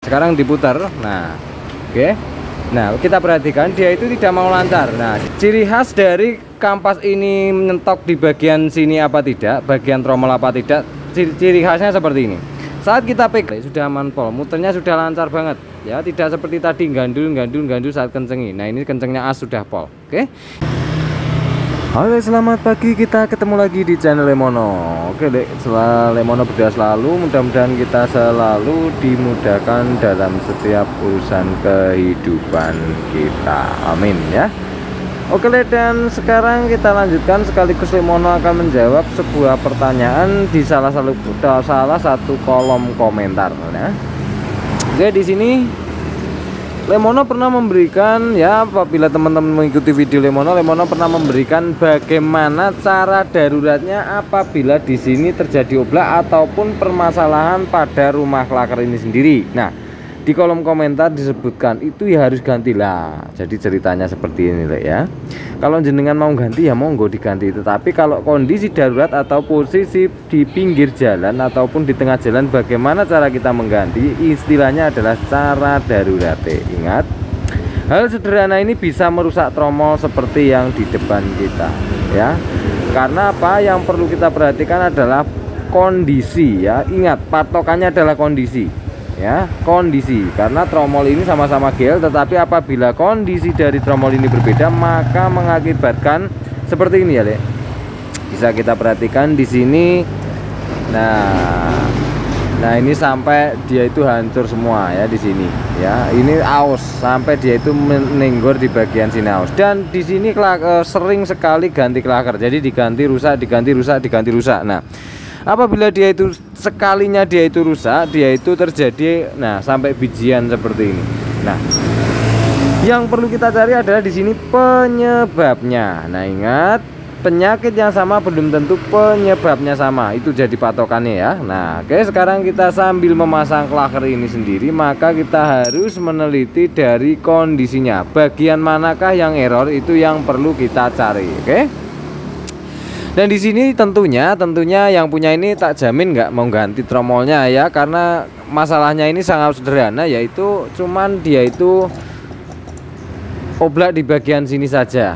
Sekarang diputar. Nah, oke. Nah, kita perhatikan dia itu tidak mau lancar. Nah, ciri khas dari kampas ini mentok di bagian sini apa tidak, bagian tromol apa tidak, ciri khasnya seperti ini. Saat kita pegang sudah aman pol, muternya sudah lancar banget ya, tidak seperti tadi gandul saat kencengi. Nah, ini kencengnya as sudah pol. Oke. Halo, selamat pagi, kita ketemu lagi di channel Lemono. Oke dek, setelah Lemono berdoa selalu, mudah-mudahan kita selalu dimudahkan dalam setiap urusan kehidupan kita, amin ya. Oke dek, dan sekarang kita lanjutkan sekaligus Lemono akan menjawab sebuah pertanyaan di salah satu kolom komentar ya. Oke, di sini Lemono pernah memberikan ya, apabila teman-teman mengikuti video Lemono pernah memberikan bagaimana cara daruratnya apabila di sini terjadi oblak ataupun permasalahan pada rumah klaker ini sendiri. Nah, di kolom komentar disebutkan itu ya harus gantilah. Jadi ceritanya seperti ini ya. Kalau jenengan mau ganti ya monggo diganti. Tetapi kalau kondisi darurat atau posisi di pinggir jalan ataupun di tengah jalan, bagaimana cara kita mengganti? Istilahnya adalah cara darurat. Ingat, hal sederhana ini bisa merusak tromol seperti yang di depan kita ya. Karena apa yang perlu kita perhatikan adalah kondisi ya. Ingat, patokannya adalah kondisi ya, kondisi, karena tromol ini sama-sama GL, tetapi apabila kondisi dari tromol ini berbeda maka mengakibatkan seperti ini ya Le. Bisa kita perhatikan di sini. Nah ini sampai dia itu hancur semua ya di sini ya. Ini aus sampai dia itu menenggor di bagian sini aus. Dan di sini sering sekali ganti klaker. Jadi diganti rusak, diganti rusak, diganti rusak. Nah, apabila dia itu sekalinya dia itu rusak, dia itu terjadi sampai bijian seperti ini. Nah, yang perlu kita cari adalah di sini penyebabnya. Nah, ingat, penyakit yang sama belum tentu penyebabnya sama. Itu jadi patokannya ya. Nah, oke, sekarang kita sambil memasang klaker ini sendiri, maka kita harus meneliti dari kondisinya. Bagian manakah yang error, itu yang perlu kita cari, oke? Dan di sini tentunya yang punya ini tak jamin nggak mau ganti tromolnya ya, karena masalahnya ini sangat sederhana, yaitu cuman dia itu oblak di bagian sini saja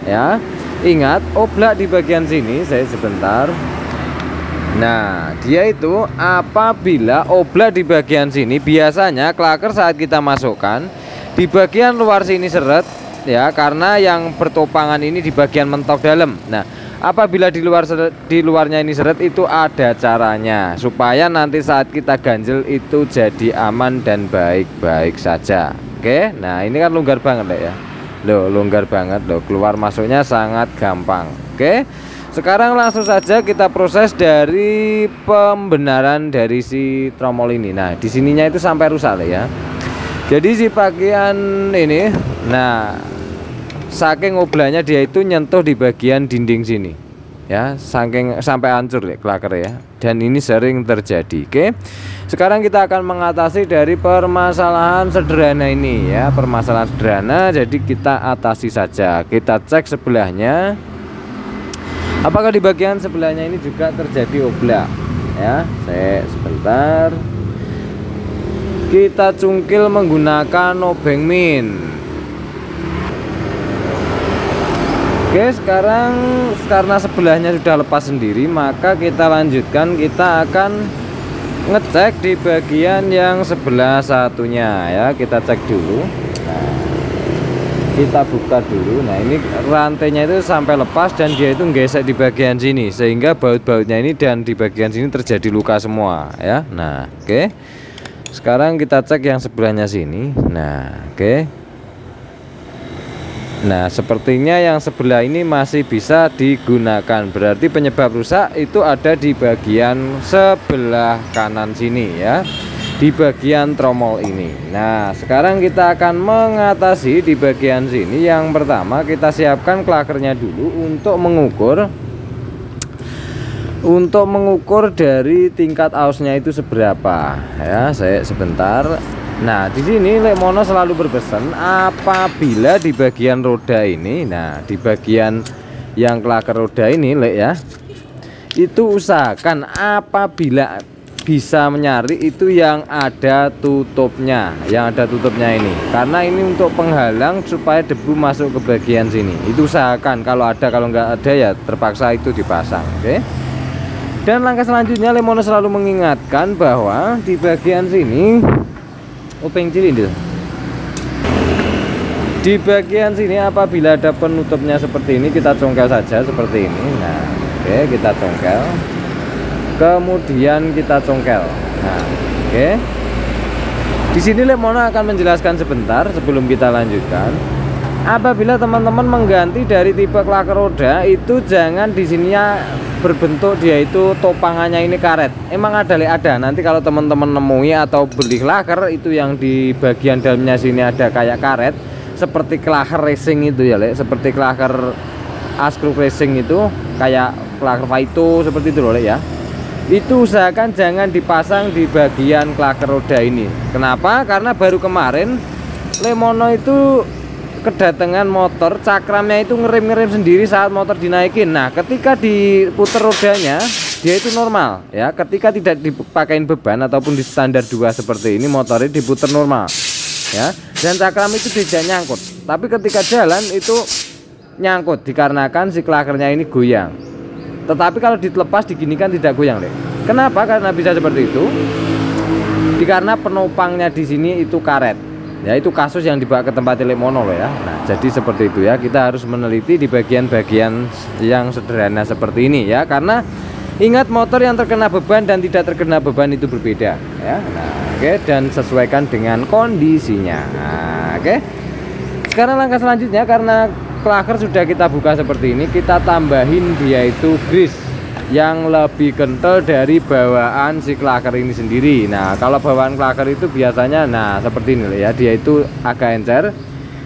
ya. Ingat, oblak di bagian sini, saya sebentar. Nah, dia itu apabila oblak di bagian sini, biasanya klaker saat kita masukkan di bagian luar sini seret ya, karena yang bertopangan ini di bagian mentok dalam. Nah, apabila di luarnya ini seret, itu ada caranya supaya nanti saat kita ganjel itu jadi aman dan baik-baik saja. Oke, nah ini kan longgar banget ya. Loh, longgar banget loh, keluar masuknya sangat gampang. Oke, sekarang langsung saja kita proses dari pembenaran dari si tromol ini. Nah, di sininya itu sampai rusak ya. Jadi si bagian ini, nah, saking oblaknya dia itu nyentuh di bagian dinding sini ya, saking sampai hancur ya klaker ya. Dan ini sering terjadi. Oke, sekarang kita akan mengatasi dari permasalahan sederhana ini ya, permasalahan sederhana. Jadi kita atasi saja. Kita cek sebelahnya, apakah di bagian sebelahnya ini juga terjadi oblak ya. Saya sebentar, kita cungkil menggunakan obeng min. Oke, sekarang karena sebelahnya sudah lepas sendiri, maka kita lanjutkan, kita akan ngecek di bagian yang sebelah satunya ya. Kita cek dulu. Nah, kita buka dulu. Nah, ini rantainya itu sampai lepas dan dia itu gesek di bagian sini, sehingga baut-bautnya ini dan di bagian sini terjadi luka semua ya. Nah, oke, sekarang kita cek yang sebelahnya sini. Nah, oke. Nah, sepertinya yang sebelah ini masih bisa digunakan. Berarti penyebab rusak itu ada di bagian sebelah kanan sini ya, di bagian tromol ini. Nah, sekarang kita akan mengatasi di bagian sini. Yang pertama, kita siapkan klakernya dulu untuk mengukur dari tingkat ausnya itu seberapa ya. Saya sebentar. Nah, di sini Lemono selalu berpesan apabila di bagian roda ini, nah di bagian yang klaker roda ini ya, itu usahakan apabila bisa menyari itu yang ada tutupnya, ini, karena ini untuk penghalang supaya debu masuk ke bagian sini. Itu usahakan kalau ada, kalau nggak ada ya terpaksa itu dipasang. Oke. Dan langkah selanjutnya Lemono selalu mengingatkan bahwa di bagian sini upeng cilindil, di bagian sini apabila ada penutupnya seperti ini, kita congkel saja seperti ini. Nah, oke, kita congkel, kemudian kita congkel. Nah, oke. Di sini Lemono akan menjelaskan sebentar sebelum kita lanjutkan. Apabila teman-teman mengganti dari tipe klaker roda itu jangan di sininya berbentuk dia itu topangannya ini karet. Emang ada nanti kalau teman-teman nemui atau beli klaker itu yang di bagian dalamnya sini ada kayak karet seperti klaker racing itu ya, seperti klaker Askruk racing itu, kayak klaker Faito seperti itu loh ya. Itu usahakan jangan dipasang di bagian klaker roda ini. Kenapa? Karena baru kemarin Lemono itu kedatangan motor, cakramnya itu ngerem sendiri saat motor dinaikin. Nah, ketika diputer rodanya dia itu normal ya, ketika tidak dipakein beban ataupun di standar 2 seperti ini, motornya diputer normal ya, dan cakram itu tidak nyangkut. Tapi ketika jalan itu nyangkut dikarenakan si klakernya ini goyang. Tetapi kalau dilepas diginikan tidak goyang deh. Kenapa? Karena bisa seperti itu karena penopangnya di sini itu karet ya. Itu kasus yang dibawa ke tempat Lemono loh ya. Nah, jadi seperti itu ya, kita harus meneliti di bagian-bagian yang sederhana seperti ini ya, karena ingat motor yang terkena beban dan tidak terkena beban itu berbeda ya. Nah, oke, dan sesuaikan dengan kondisinya. Nah, oke. Sekarang langkah selanjutnya, karena klaker sudah kita buka seperti ini, kita tambahin dia itu grease yang lebih kental dari bawaan si klaker ini sendiri. Nah, kalau bawaan klaker itu biasanya nah seperti ini ya, dia itu agak encer.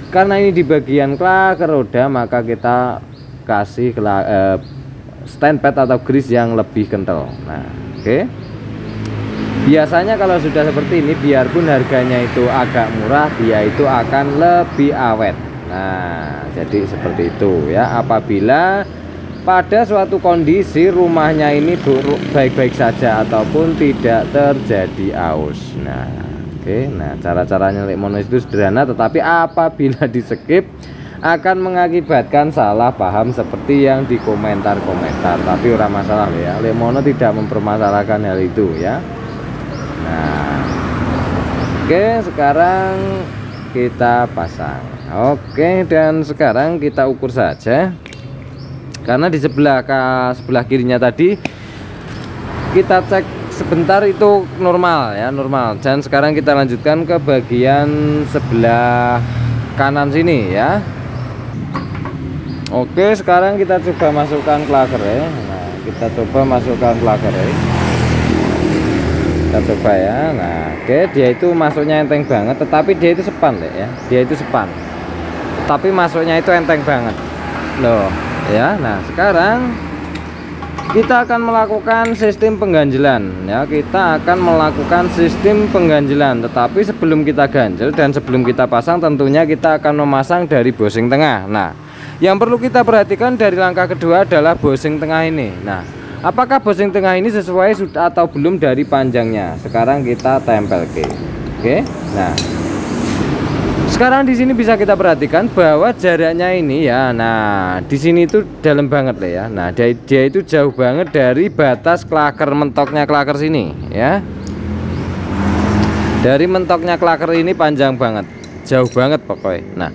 Karena ini di bagian klaker roda, maka kita kasih stand pad atau grease yang lebih kental. Nah, oke. Biasanya kalau sudah seperti ini, biarpun harganya itu agak murah, dia itu akan lebih awet. Nah, jadi seperti itu ya. Apabila pada suatu kondisi rumahnya ini baik-baik saja ataupun tidak terjadi aus. Nah, oke. Nah, cara-caranya Lemono itu sederhana, tetapi apabila di skip akan mengakibatkan salah paham seperti yang di komentar-komentar. Tapi ora masalah ya, Lemono tidak mempermasalahkan hal itu ya. Nah, oke, sekarang kita pasang. Oke, dan sekarang kita ukur saja. Karena di sebelah kirinya tadi kita cek sebentar itu normal ya, normal. Dan sekarang kita lanjutkan ke bagian sebelah kanan sini ya. Oke, sekarang kita coba masukkan klaker ya. Nah, kita coba masukkan klaker ya. Kita coba ya. Nah, oke, dia itu masuknya enteng banget, tetapi dia itu sepan ya. Dia itu sepan, tapi masuknya itu enteng banget loh ya. Nah, sekarang kita akan melakukan sistem pengganjelan ya. Kita akan melakukan sistem pengganjelan, tetapi sebelum kita ganjel dan sebelum kita pasang, tentunya kita akan memasang dari bosing tengah. Nah, yang perlu kita perhatikan dari langkah kedua adalah bosing tengah ini. Nah, apakah bosing tengah ini sesuai sudah atau belum dari panjangnya? Sekarang kita tempel ke. Oke. Nah, sekarang di sini bisa kita perhatikan bahwa jaraknya ini ya. Nah, di sini itu dalam banget lah ya. Nah, dia itu jauh banget dari batas klaker, mentoknya klaker sini ya. Dari mentoknya klaker ini panjang banget, jauh banget pokoknya. Nah,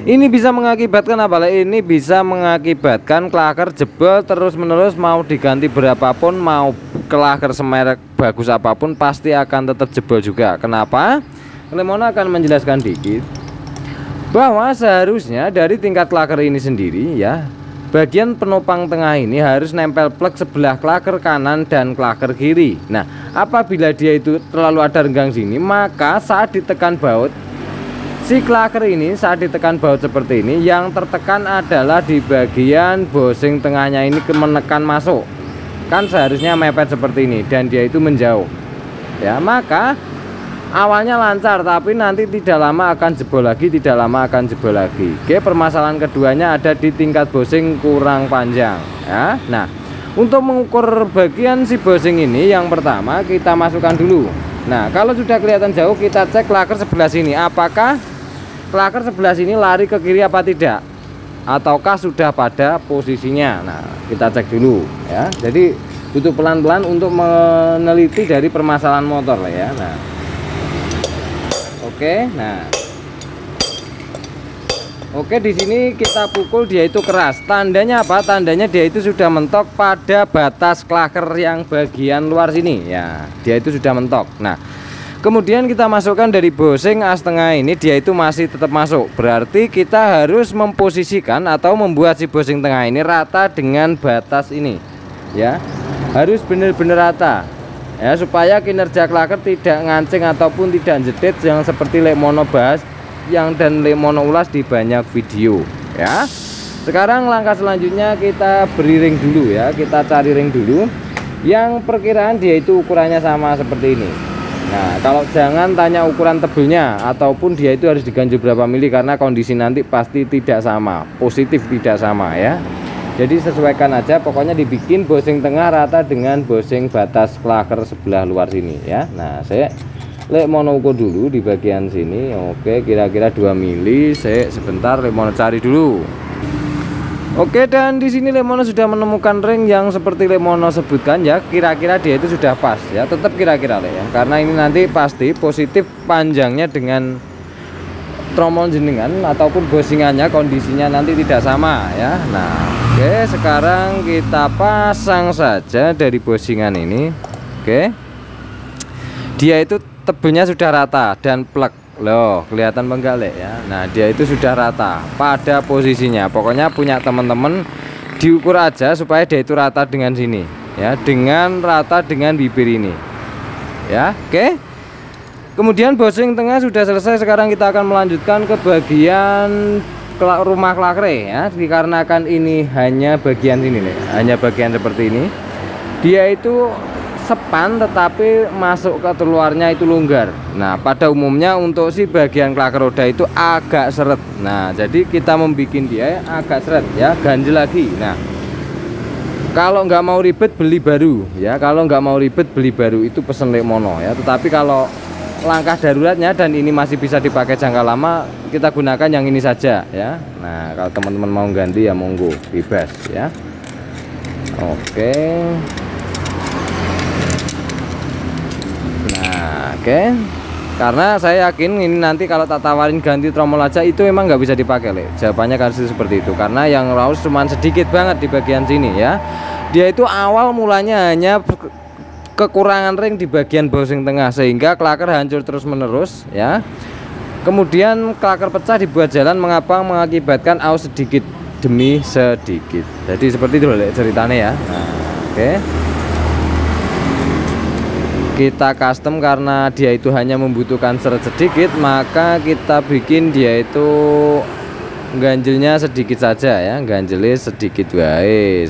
ini bisa mengakibatkan apa? Ini bisa mengakibatkan klaker jebol terus menerus, mau diganti berapapun, mau klaker semerek bagus apapun pasti akan tetap jebol juga. Kenapa? Lemono akan menjelaskan dikit bahwa seharusnya dari tingkat klaker ini sendiri ya, bagian penopang tengah ini harus nempel plek sebelah klaker kanan dan klaker kiri. Nah, apabila dia itu terlalu ada renggang sini, maka saat ditekan baut si klaker ini, saat ditekan baut seperti ini, yang tertekan adalah di bagian bosing tengahnya ini menekan masuk. Kan seharusnya mepet seperti ini dan dia itu menjauh ya, maka awalnya lancar, tapi nanti tidak lama akan jebol lagi, tidak lama akan jebol lagi. Oke, permasalahan keduanya ada di tingkat bosing kurang panjang ya. Nah, Untuk mengukur bagian si bosing ini, yang pertama kita masukkan dulu. Nah, kalau sudah kelihatan jauh, kita cek klaker sebelah sini. Apakah klaker sebelah sini lari ke kiri apa tidak? Ataukah sudah pada posisinya? Nah, kita cek dulu ya. Jadi butuh pelan-pelan untuk meneliti dari permasalahan motor lah ya. Nah, oke. Oke, di sini kita pukul, dia itu keras. Tandanya apa? Tandanya dia itu sudah mentok pada batas klaker yang bagian luar sini ya. Dia itu sudah mentok. Nah, kemudian kita masukkan dari bosing as tengah ini, dia itu masih tetap masuk. Berarti kita harus memposisikan atau membuat si bosing tengah ini rata dengan batas ini ya. Harus benar-benar rata ya, supaya kinerja klaker tidak ngancing ataupun tidak jedit yang seperti Lemono bahas dan Lemono ulas di banyak video ya. Sekarang langkah selanjutnya kita beri ring dulu ya. Kita cari ring dulu yang perkiraan dia itu ukurannya sama seperti ini. Nah, kalau jangan tanya ukuran tebelnya ataupun dia itu harus diganjel berapa mili, karena kondisi nanti pasti tidak sama, positif tidak sama ya. Jadi sesuaikan aja, pokoknya dibikin bosing tengah rata dengan bosing batas klaker sebelah luar sini ya. Nah, saya Lemono ukur dulu di bagian sini. Oke, kira-kira 2 mili. Saya sebentar Lemono cari dulu. Oke, dan di sini Lemono sudah menemukan ring yang seperti Lemono sebutkan ya. Kira-kira dia itu sudah pas ya. Tetap kira-kira ya, karena ini nanti pasti positif panjangnya dengan tromol jenengan ataupun bosingannya kondisinya nanti tidak sama ya. Nah, oke, sekarang kita pasang saja dari bosingan ini. Oke, dia itu tebelnya sudah rata dan plek loh, kelihatan enggak ya. Nah, dia itu sudah rata pada posisinya. Pokoknya punya teman-teman diukur aja supaya dia itu rata dengan sini ya, dengan rata dengan bibir ini ya. Oke, kemudian bosing tengah sudah selesai. Sekarang kita akan melanjutkan ke bagian rumah klakre ya. Dikarenakan ini hanya bagian sini nih, hanya bagian seperti ini, dia itu sepan tetapi masuk ke luarnya itu longgar. Nah, pada umumnya untuk si bagian klaker roda itu agak seret. Nah, jadi kita membuat dia agak seret ya, ganjel lagi. Nah, kalau nggak mau ribet beli baru ya, kalau nggak mau ribet beli baru itu pesen Lemono ya. Tetapi kalau langkah daruratnya dan ini masih bisa dipakai jangka lama, kita gunakan yang ini saja ya. Nah, kalau teman-teman mau ganti ya monggo, bebas ya. Oke. Oke, karena saya yakin ini nanti kalau tak tawarin ganti tromol aja itu memang nggak bisa dipakai Le. Jawabannya harus seperti itu, karena yang raus cuma sedikit banget di bagian sini ya. Dia itu awal mulanya hanya kekurangan ring di bagian bosing tengah sehingga klaker hancur terus menerus ya. Kemudian klaker pecah dibuat jalan mengapa mengakibatkan aus sedikit demi sedikit. Jadi seperti itu Le ceritanya ya. Nah, oke. Kita custom karena dia itu hanya membutuhkan seret sedikit, maka kita bikin dia itu ganjelnya sedikit saja ya, ganjelnya sedikit wae.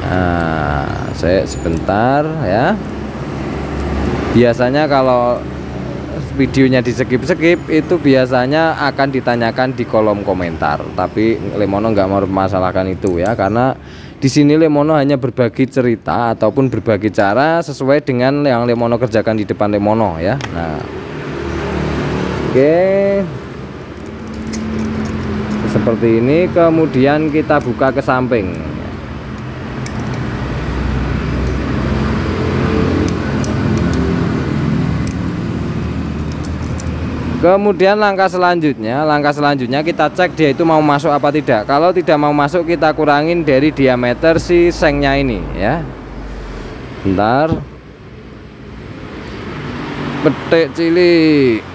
Nah, saya sebentar ya. Biasanya kalau videonya di skip itu biasanya akan ditanyakan di kolom komentar, tapi Lemono nggak mau masalahkan itu ya, karena di sini Lemono hanya berbagi cerita ataupun berbagi cara sesuai dengan yang Lemono kerjakan di depan Lemono ya. Nah, oke, seperti ini. Kemudian kita buka ke samping. Kemudian langkah selanjutnya kita cek dia itu mau masuk apa tidak. Kalau tidak mau masuk, kita kurangin dari diameter si sengnya ini ya. Bentar, petik cilik.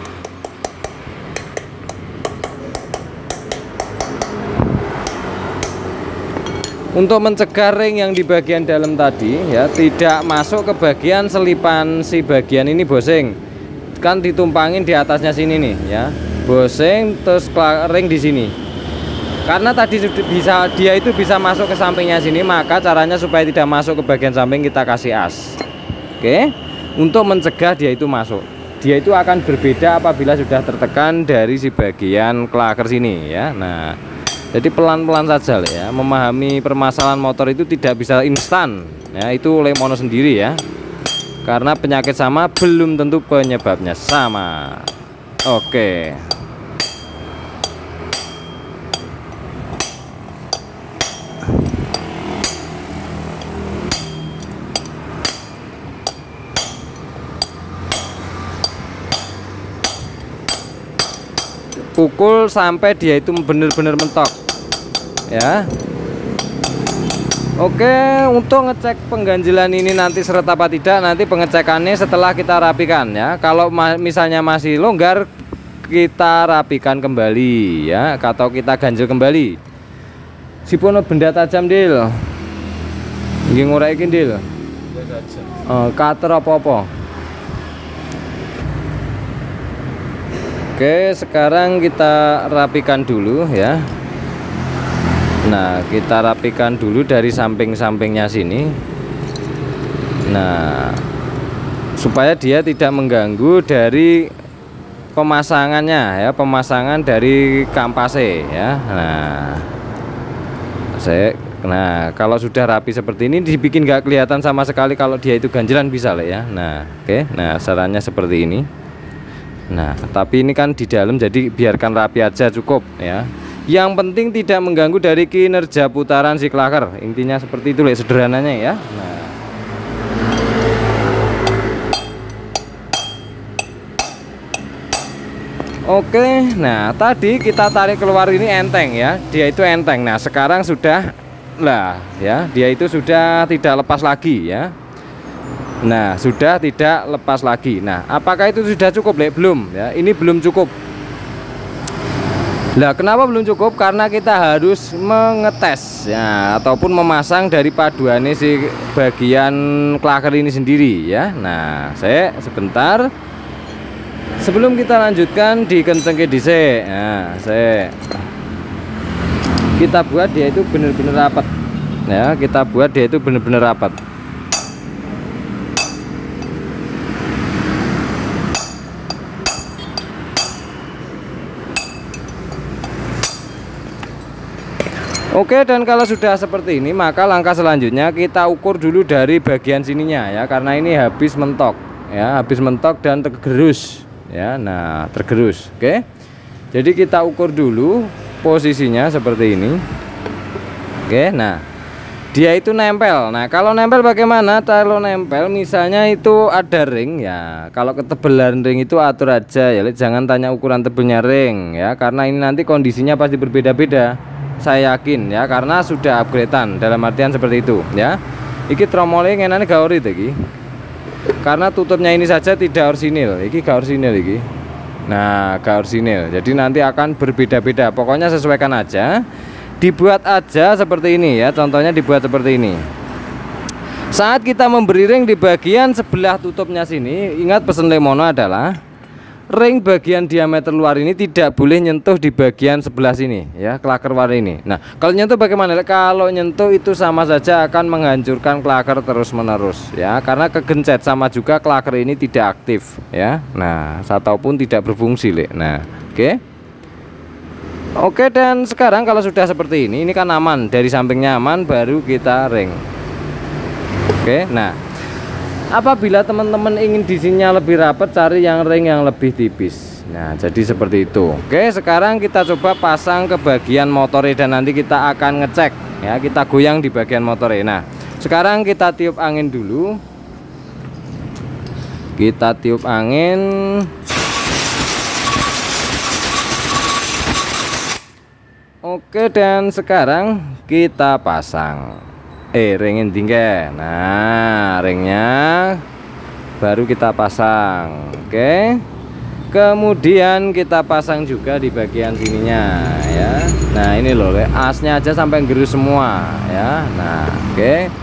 Untuk mencegah ring yang di bagian dalam tadi ya tidak masuk ke bagian selipan si bagian ini bosing, kan ditumpangin di atasnya sini nih ya, bosing terus ring di sini. Karena tadi dia itu bisa masuk ke sampingnya sini, maka caranya supaya tidak masuk ke bagian samping kita kasih as. Oke, untuk mencegah dia itu masuk. Dia itu akan berbeda apabila sudah tertekan dari si bagian klaker sini ya. Nah, Jadi pelan-pelan saja ya. Memahami permasalahan motor itu tidak bisa instan ya, itu Lemono sendiri ya. Karena penyakit sama belum tentu penyebabnya sama. Oke. Pukul sampai dia itu benar-benar mentok ya. Oke, untuk ngecek pengganjilan ini nanti seret apa tidak, nanti pengecekannya setelah kita rapikan ya. Kalau misalnya masih longgar, kita rapikan kembali ya, atau kita ganjil kembali. Sipono benda tajam Dil, nggih ngoreki Dil. Cutter apa-apa. Oke, sekarang kita rapikan dulu ya. Nah, kita rapikan dulu dari samping-sampingnya sini. Nah, supaya dia tidak mengganggu dari pemasangannya ya, pemasangan dari kampasnya ya. Nah, kalau sudah rapi seperti ini, dibikin nggak kelihatan sama sekali kalau dia itu ganjilan bisa lah ya. Nah, oke. Nah, sarannya seperti ini. Nah, tapi ini kan di dalam, jadi biarkan rapi aja cukup ya. Yang penting tidak mengganggu dari kinerja putaran si klaker. Intinya seperti itu sederhananya ya. Nah. Oke, nah tadi kita tarik keluar ini enteng ya. Dia itu enteng. Nah, sekarang sudah lah ya, dia itu sudah tidak lepas lagi ya. Nah, sudah tidak lepas lagi. Nah, apakah itu sudah cukup, Lek? Belum ya. Ini belum cukup. Nah, kenapa belum cukup? Karena kita harus mengetes ya, ataupun memasang dari paduannya si bagian klaker ini sendiri ya. Nah, saya sebentar sebelum kita lanjutkan dikencengke dhisik. Nah, kita buat dia itu benar-benar rapat ya. Kita buat dia itu benar-benar rapat. Oke, dan kalau sudah seperti ini, maka langkah selanjutnya kita ukur dulu dari bagian sininya ya, karena ini habis mentok ya, habis mentok dan tergerus ya. Nah, tergerus. Oke, jadi kita ukur dulu posisinya seperti ini. Oke, nah dia itu nempel. Nah, kalau nempel bagaimana? Kalau nempel misalnya itu ada ring ya, kalau ketebalan ring itu atur aja ya, jangan tanya ukuran tebelnya ring ya, karena ini nanti kondisinya pasti berbeda-beda, saya yakin ya, karena sudah upgradean, dalam artian seperti itu ya. Iki tromolnya ngenane gak ori iki, karena tutupnya ini saja tidak orsinil, iki gak orsinil iki. Nah, gak orsinil, jadi nanti akan berbeda-beda. Pokoknya sesuaikan aja, dibuat aja seperti ini ya. Contohnya dibuat seperti ini. Saat kita memberi ring di bagian sebelah tutupnya sini, ingat pesan Lemono adalah ring bagian diameter luar ini tidak boleh nyentuh di bagian sebelah sini ya, klaker luar ini. Nah, kalau nyentuh bagaimana? Kalau nyentuh itu sama saja akan menghancurkan klaker terus menerus ya, karena kegencet, sama juga klaker ini tidak aktif ya. Nah, ataupun tidak berfungsi, Lek. Nah, oke, dan sekarang kalau sudah seperti ini kan aman, dari sampingnya aman, baru kita ring. Oke, nah apabila teman-teman ingin desainnya lebih rapat, cari yang ring yang lebih tipis. Nah, jadi seperti itu. Oke, sekarang kita coba pasang ke bagian motornya dan nanti kita akan ngecek ya, kita goyang di bagian motornya. Nah, sekarang kita tiup angin dulu. Kita tiup angin. Oke, dan sekarang kita pasang ringin tinggal. Nah, ringnya baru kita pasang. Oke, kemudian kita pasang juga di bagian sininya ya. Nah, ini loh, asnya aja sampai gerus semua ya. Nah, oke,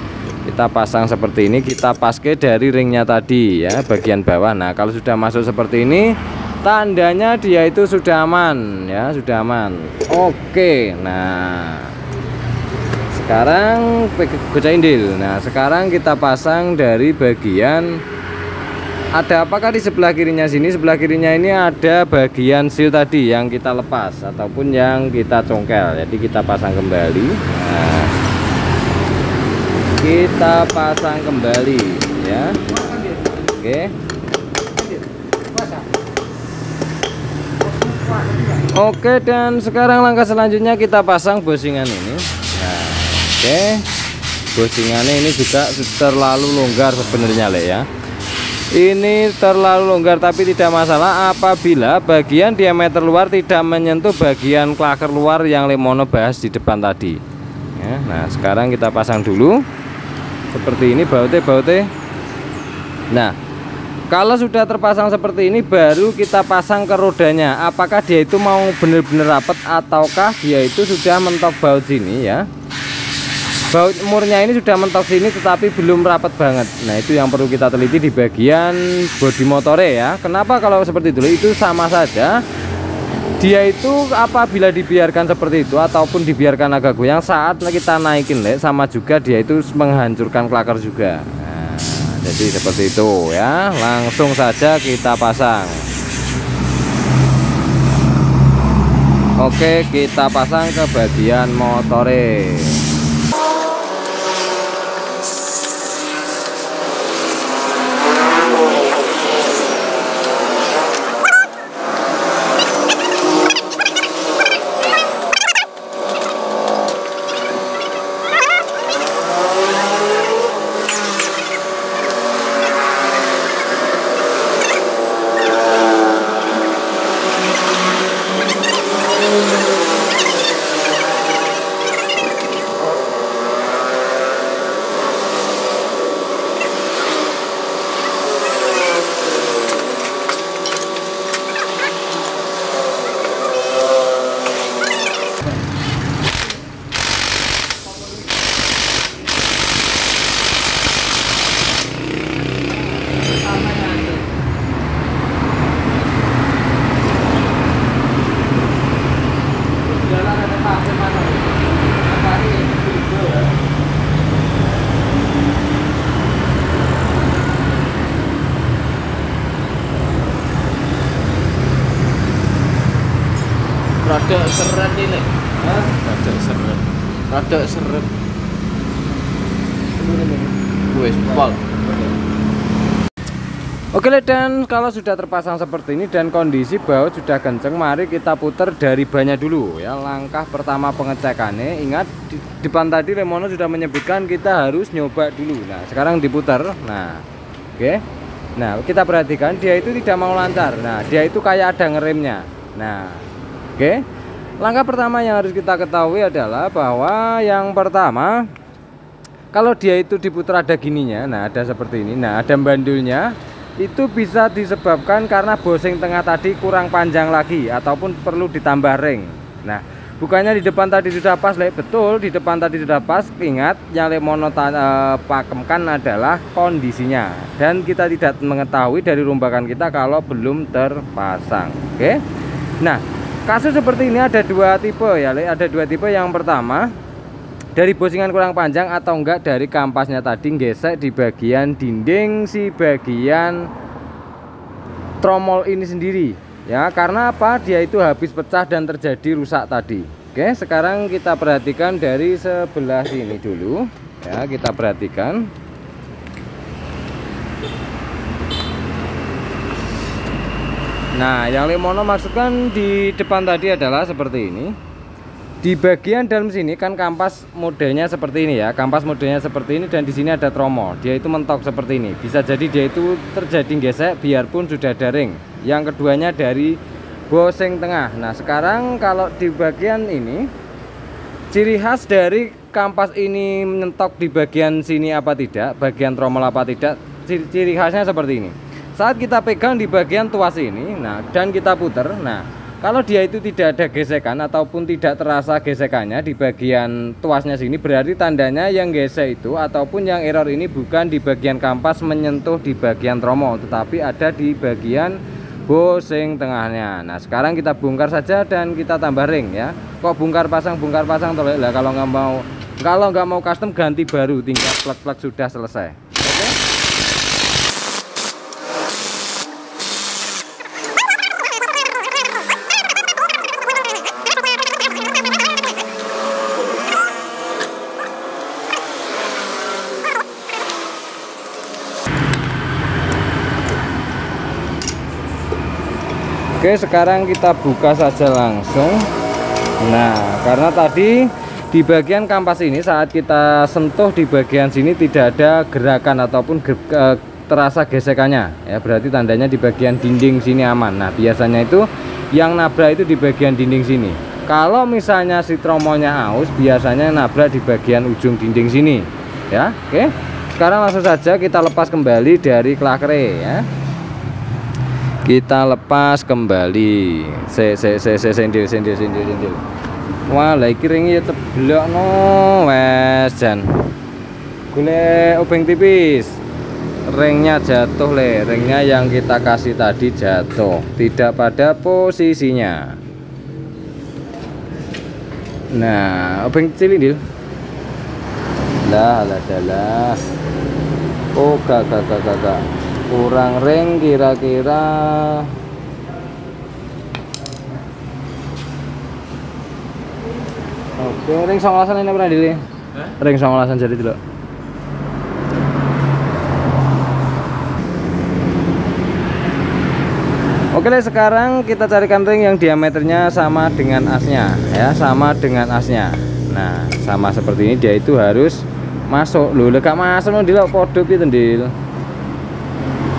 kita pasang seperti ini, kita paske dari ringnya tadi ya, bagian bawah. Nah, kalau sudah masuk seperti ini, tandanya dia itu sudah aman ya, sudah aman. Oke, nah sekarang gocain Dil. Nah, sekarang kita pasang dari bagian Ada apakah di sebelah kirinya sini? Sebelah kirinya ini ada bagian seal tadi yang kita lepas ataupun yang kita congkel. Jadi kita pasang kembali. Nah, kita pasang kembali ya. Oke. Oke, dan sekarang langkah selanjutnya kita pasang bosingan ini. Nah, oke. Bosingannya ini juga terlalu longgar sebenarnya Le ya. Ini terlalu longgar tapi tidak masalah apabila bagian diameter luar tidak menyentuh bagian klaker luar yang Lemono bahas di depan tadi ya. Nah sekarang kita pasang dulu seperti ini bautnya. Nah kalau sudah terpasang seperti ini baru kita pasang ke rodanya. Apakah dia itu mau benar-benar rapat ataukah dia itu sudah mentok baut sini ya. Baut murnya ini sudah mentok sini tetapi belum rapat banget. Nah itu yang perlu kita teliti di bagian bodi motornya ya. Kenapa kalau seperti itu sama saja. Dia itu apabila dibiarkan seperti itu ataupun dibiarkan agak goyang saat kita naikin Le, sama juga dia itu menghancurkan klaker juga. Nah, jadi seperti itu ya. Langsung saja kita pasang. Oke, kita pasang ke bagian motornya. Rada seret ini. Rada seret. Wes pol. Oke dan kalau sudah terpasang seperti ini dan kondisi baut sudah kenceng, mari kita putar dari bannya dulu ya. Langkah pertama pengecekannya, ingat di depan tadi Lemono sudah menyebutkan kita harus nyoba dulu. Nah sekarang diputar. Nah oke. Nah kita perhatikan dia itu tidak mau lancar. Nah dia itu kayak ada ngeremnya. Nah oke. Langkah pertama yang harus kita ketahui adalah bahwa yang pertama, kalau dia itu diputar ada gininya. Nah ada seperti ini. Nah ada bandulnya. Itu bisa disebabkan karena bosing tengah tadi kurang panjang lagi ataupun perlu ditambah ring. Nah bukannya di depan tadi sudah pas Le, betul di depan tadi sudah pas. Ingat yang Lemono pakemkan adalah kondisinya dan kita tidak mengetahui dari rombakan kita kalau belum terpasang. Oke. Nah kasus seperti ini ada dua tipe ya Le. Ada dua tipe. Yang pertama dari bosingan kurang panjang atau enggak dari kampasnya tadi gesek di bagian dinding si bagian tromol ini sendiri ya. Karena apa? Dia itu habis pecah dan terjadi rusak tadi. Oke, sekarang kita perhatikan dari sebelah sini dulu ya. Kita perhatikan. Nah yang Lemono maksudkan di depan tadi adalah seperti ini. Di bagian dalam sini kan kampas modelnya seperti ini ya. Kampas modelnya seperti ini dan di sini ada tromol. Dia itu mentok seperti ini. Bisa jadi dia itu terjadi gesek biarpun sudah ada ring. Yang keduanya dari bosing tengah. Nah sekarang kalau di bagian ini, ciri khas dari kampas ini mentok di bagian sini apa tidak, bagian tromol apa tidak, ciri khasnya seperti ini. Saat kita pegang di bagian tuas ini, nah dan kita putar, nah kalau dia itu tidak ada gesekan ataupun tidak terasa gesekannya di bagian tuasnya sini, berarti tandanya yang gesek itu ataupun yang error ini bukan di bagian kampas menyentuh di bagian tromol, tetapi ada di bagian bosing tengahnya. Nah sekarang kita bongkar saja dan kita tambah ring ya. Kok bongkar pasang tolong lah. Kalau nggak mau custom ganti baru, tinggal plug-plug sudah selesai. Oke. Oke, sekarang kita buka saja langsung. Nah, karena tadi di bagian kampas ini saat kita sentuh di bagian sini tidak ada gerakan ataupun terasa gesekannya ya, berarti tandanya di bagian dinding sini aman. Nah, biasanya itu yang nabrak itu di bagian dinding sini. Kalau misalnya si tromolnya aus, biasanya nabrak di bagian ujung dinding sini ya. Oke, sekarang langsung saja kita lepas kembali dari klakre ya. Kita lepas kembali. Sendil. Wah, lagi ringnya teblok no wes jan. Gule obeng tipis. Ringnya jatuh le, ringnya yang kita kasih tadi jatuh, tidak pada posisinya. Nah, obeng cilindil. Lah. Oh, gak. Kurang ring kira-kira. Oke, ring 19 ini pernah dili. Ring 19 jadi dulu. Oke, sekarang kita carikan ring yang diameternya sama dengan asnya ya, sama dengan asnya. Nah, sama seperti ini, dia itu harus masuk. Loh, gak masuk no dilok podo piye Ndil.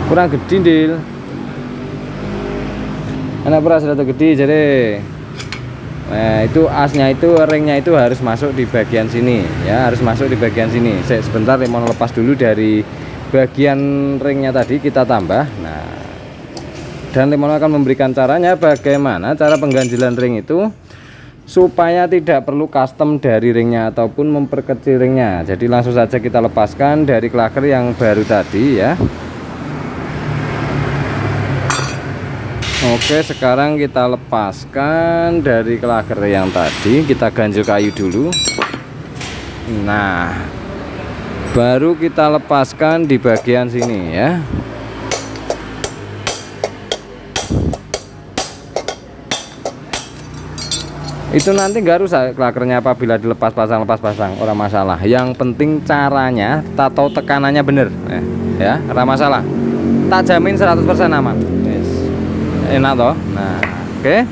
Kurang gede Ndil. Enak beras rada gede jadi. Nah, itu asnya itu, ringnya itu harus masuk di bagian sini ya, harus masuk di bagian sini. Sebentar lemon lepas dulu dari bagian ringnya tadi, kita tambah. Nah, dan lemon akan memberikan caranya bagaimana cara pengganjilan ring itu supaya tidak perlu custom dari ringnya ataupun memperkecil ringnya. Jadi langsung saja kita lepaskan dari klaker yang baru tadi ya. Oke, sekarang kita lepaskan dari klaker yang tadi, kita ganjil kayu dulu. Nah, baru kita lepaskan di bagian sini ya. Itu nanti nggak rusak klakernya apabila dilepas pasang, orang masalah. Yang penting caranya atau tekanannya bener ya, ora masalah. Tak jamin 100% aman. Enak toh. Nah, oke.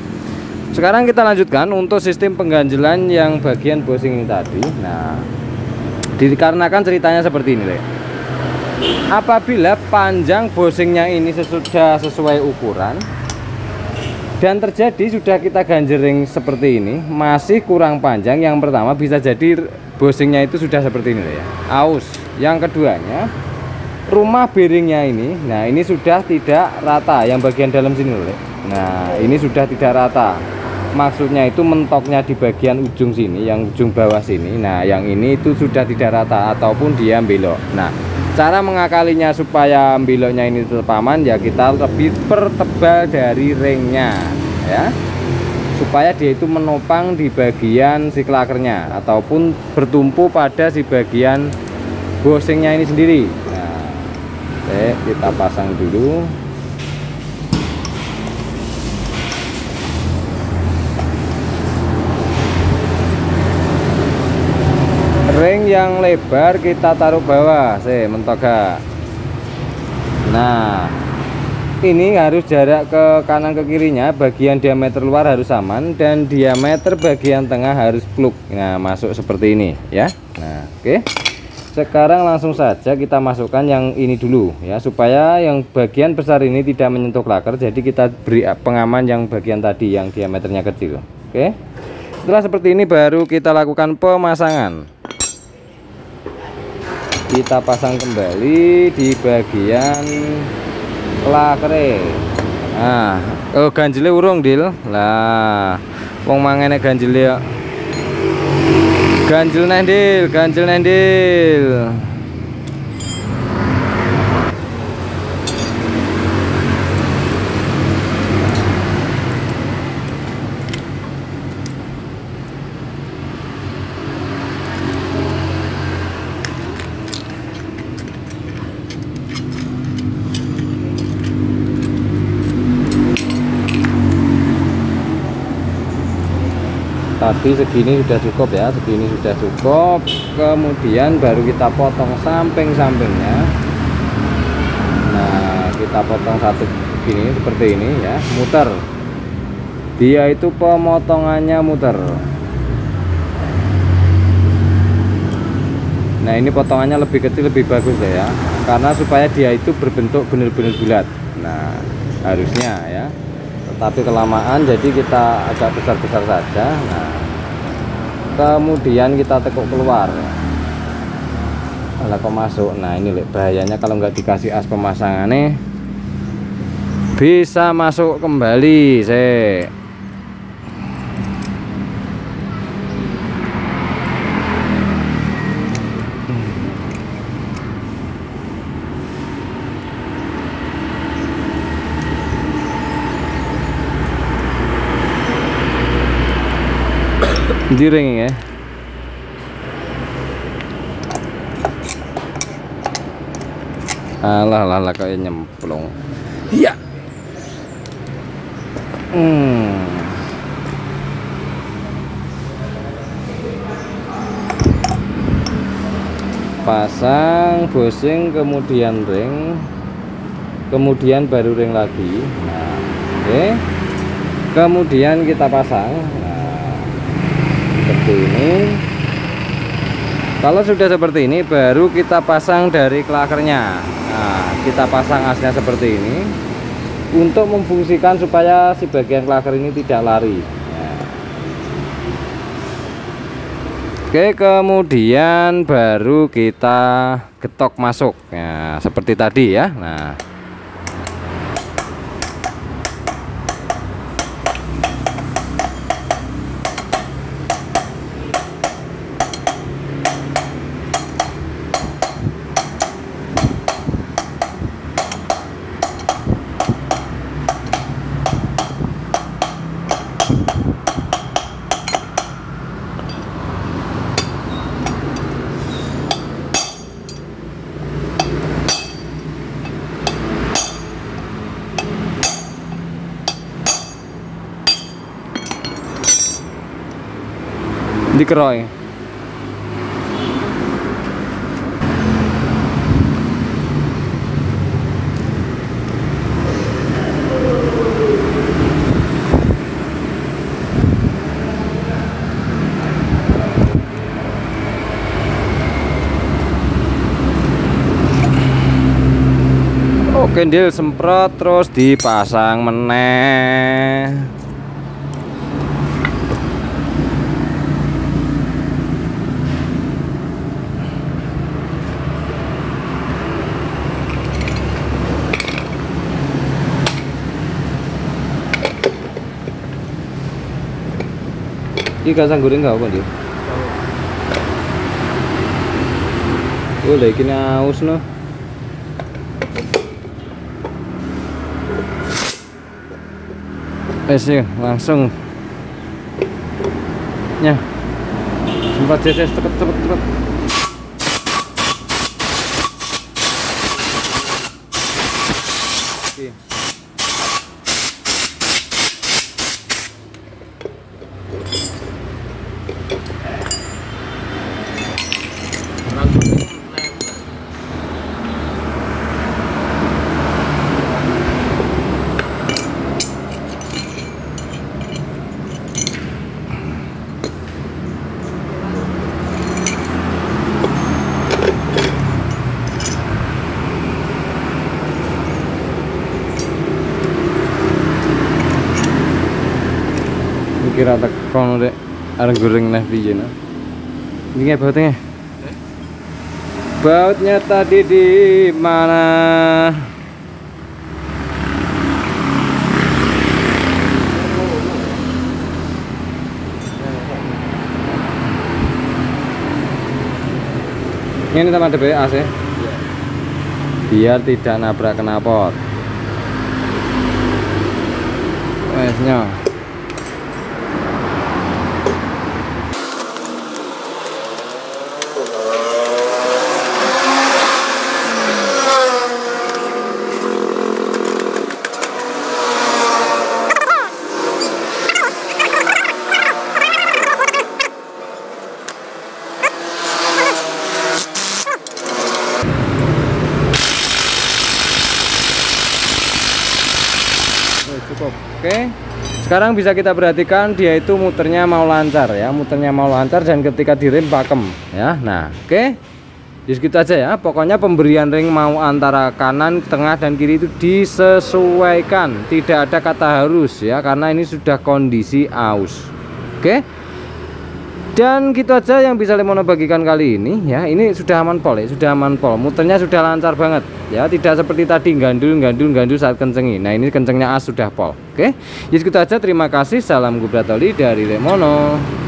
Sekarang kita lanjutkan untuk sistem pengganjilan yang bagian bosing ini tadi. Nah, dikarenakan ceritanya seperti ini, apabila panjang bosingnya ini sudah sesuai ukuran dan terjadi sudah kita ganjel ring seperti ini masih kurang panjang, yang pertama bisa jadi bosingnya itu sudah seperti ini ya, aus. Yang keduanya, rumah bearingnya ini, nah ini sudah tidak rata yang bagian dalam sini loh. Nah, ini sudah tidak rata. Maksudnya itu mentoknya di bagian ujung sini, yang ujung bawah sini. Nah, yang ini itu sudah tidak rata ataupun dia belok. Nah, cara mengakalinya supaya beloknya ini tetap aman ya, kita lebih pertebal dari ringnya ya, supaya dia itu menopang di bagian si klakernya ataupun bertumpu pada si bagian bosingnya ini sendiri. Oke, kita pasang dulu. Ring yang lebar kita taruh bawah, mentoga. Nah, ini harus jarak ke kanan ke kirinya, bagian diameter luar harus aman dan diameter bagian tengah harus plug. Nah, masuk seperti ini ya. Nah, oke. Sekarang langsung saja kita masukkan yang ini dulu ya, supaya yang bagian besar ini tidak menyentuh klaker. Jadi kita beri pengaman yang bagian tadi yang diameternya kecil. Oke. Setelah seperti ini baru kita lakukan pemasangan. Kita pasang kembali di bagian klakere. Nah, oh ganjile urung Dil. Lah, wong mangene ganjile ya. Ganjil nendil. Tadi segini sudah cukup ya, segini sudah cukup. Kemudian baru kita potong samping-sampingnya. Nah, kita potong satu begini seperti ini ya, muter. dia itu pemotongannya muter. Nah ini potongannya lebih kecil lebih bagus deh ya, karena supaya dia itu berbentuk benar-benar bulat. Nah harusnya ya, tetapi kelamaan jadi kita agak besar-besar saja. Nah kemudian kita tekuk keluar. Alah kok masuk. Nah ini bahayanya kalau nggak dikasih as pemasangannya, bisa masuk kembali. Diring ya. Alah kayak nyemplung. Iya. Pasang bosing, kemudian ring, kemudian baru ring lagi. Nah, oke. Kemudian kita pasang. Nah, seperti ini. Kalau sudah seperti ini baru kita pasang dari klakernya. Nah kita pasang asnya seperti ini untuk memfungsikan supaya si bagian klaker ini tidak lari. Nah. Oke, kemudian baru kita getok masuk. Nah seperti tadi ya. Nah dikeroy. Oke, kendil semprot terus dipasang meneh. Iki kasang goreng gak apa dia? Oh, lagi kini aus no. Ya, langsung. Ya. Sempat cepet. Oke. Kira tekan dek areng goreng neh piye nah. Iki bautnya. Bautnya tadi di mana? Ini sama DBAS ya. Biar tidak nabrak knalpot. Wesnya. Cukup, oke. Sekarang bisa kita perhatikan dia itu muternya mau lancar ya, muternya mau lancar dan ketika direm pakem ya. Nah, oke. Jadi gitu aja ya. Pokoknya pemberian ring mau antara kanan, tengah dan kiri itu disesuaikan. Tidak ada kata harus ya, karena ini sudah kondisi aus. Oke. Dan gitu aja yang bisa Lemono bagikan kali ini ya. Ini sudah aman pol ya, sudah aman pol. Muternya sudah lancar banget ya, tidak seperti tadi gandul saat kencengi. Nah, ini kencengnya as sudah pol. Oke. Jadi gitu aja, terima kasih. Salam Gubratoli dari Lemono.